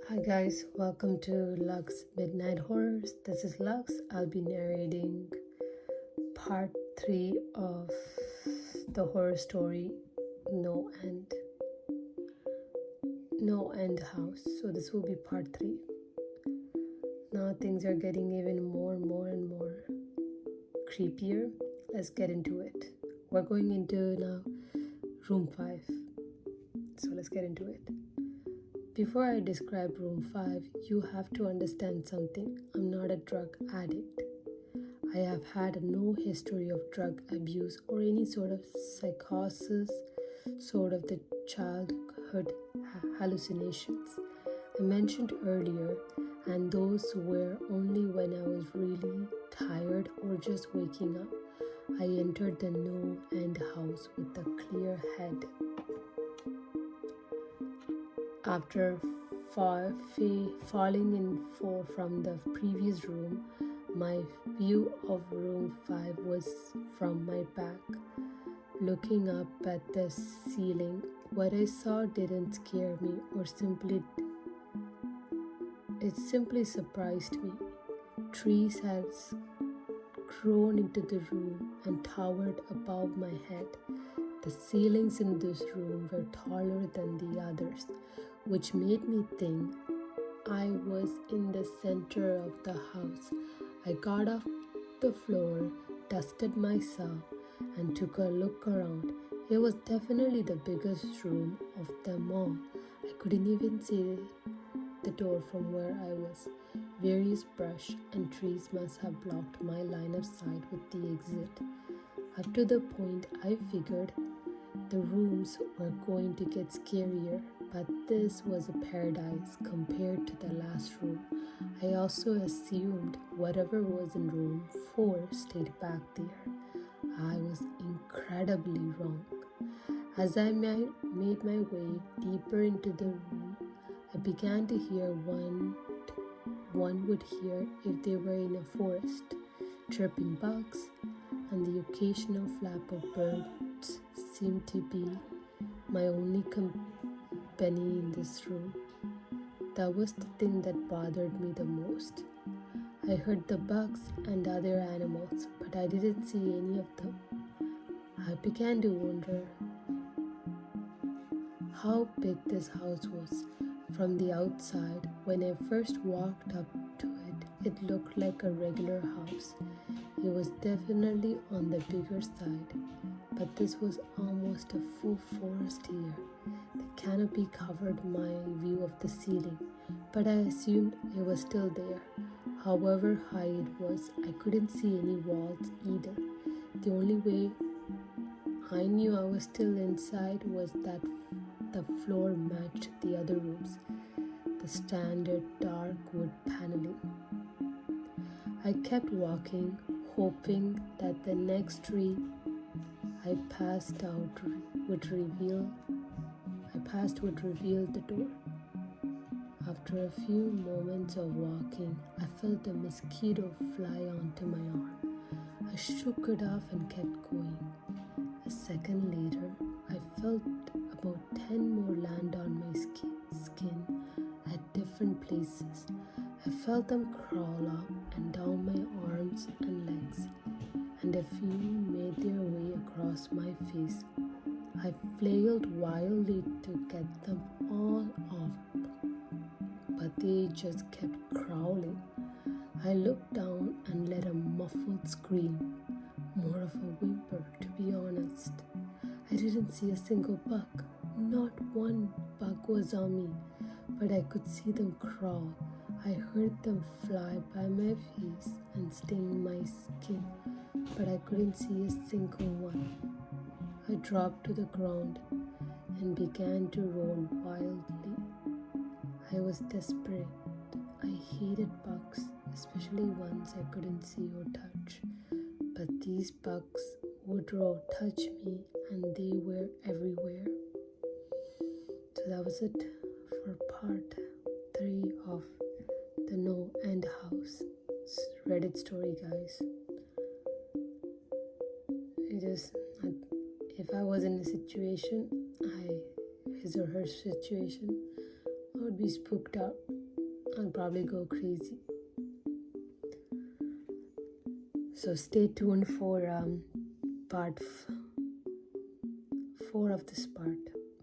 Hi guys, welcome to Lux Midnight Horrors. This is Lux. I'll be narrating part 3 of the horror story No End. No End House. So this will be part 3. Now things are getting even more and more creepier. Let's get into it. We're going into now room 5. So let's get into it. Before I describe room 5, you have to understand something. I'm not a drug addict. I have had no history of drug abuse or any sort of psychosis, sort of the childhood hallucinations I mentioned earlier, and those were only when I was really tired or just waking up. I entered the NoEnd house with a clear head. After falling in from the previous room, my view of room 5 was from my back. Looking up at the ceiling, what I saw didn't scare me it simply surprised me. Trees had grown into the room and towered above my head. The ceilings in this room were taller than the others, which made me think I was in the center of the house. I got off the floor, dusted myself, and took a look around. It was definitely the biggest room of them all. I couldn't even see the door from where I was. Various brush and trees must have blocked my line of sight with the exit. Up to the point I figured the rooms were going to get scarier, but this was a paradise compared to the last room. I also assumed whatever was in room 4 stayed back there. I was incredibly wrong. As I made my way deeper into the room, I began to hear one would hear if they were in a forest, chirping bugs, and the occasional flap of birds seemed to be my only company in this room. That was the thing that bothered me the most. I heard the bugs and other animals, but I didn't see any of them. I began to wonder how big this house was. From the outside, when I first walked up to it, it looked like a regular house. It was definitely on the bigger side, but this was almost a full forest here. The canopy covered my view of the ceiling, but I assumed it was still there. However high it was, I couldn't see any walls either. The only way I knew I was still inside was that the floor matched the other rooms, the standard dark wood paneling. I kept walking, hoping that the next tree I passed would reveal the door. After a few moments of walking, I felt a mosquito fly onto my arm. I shook it off and kept going. A second later, I felt about 10 more land on my skin at different places. I felt them crawl up and down my arms and legs, and a few made their way across my face. I flailed wildly to get them all off, but they just kept crawling. I looked down and let a muffled scream, more of a whimper to be honest. I didn't see a single bug. Not one bug was on me, but I could see them crawl. I heard them fly by my face and sting my skin, but I couldn't see a single one. I dropped to the ground and began to roll wildly. I was desperate. I hated bugs, especially ones I couldn't see or touch. But these bugs would touch me, and they were everywhere. So that was it for part 3 of the NoEnd house. Reddit story, guys. If I was in a situation, his or her situation, I would would be spooked out and probably go crazy. So stay tuned for part 4 of this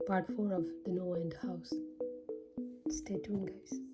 part 4 of the NoEnd house. Stay tuned, guys.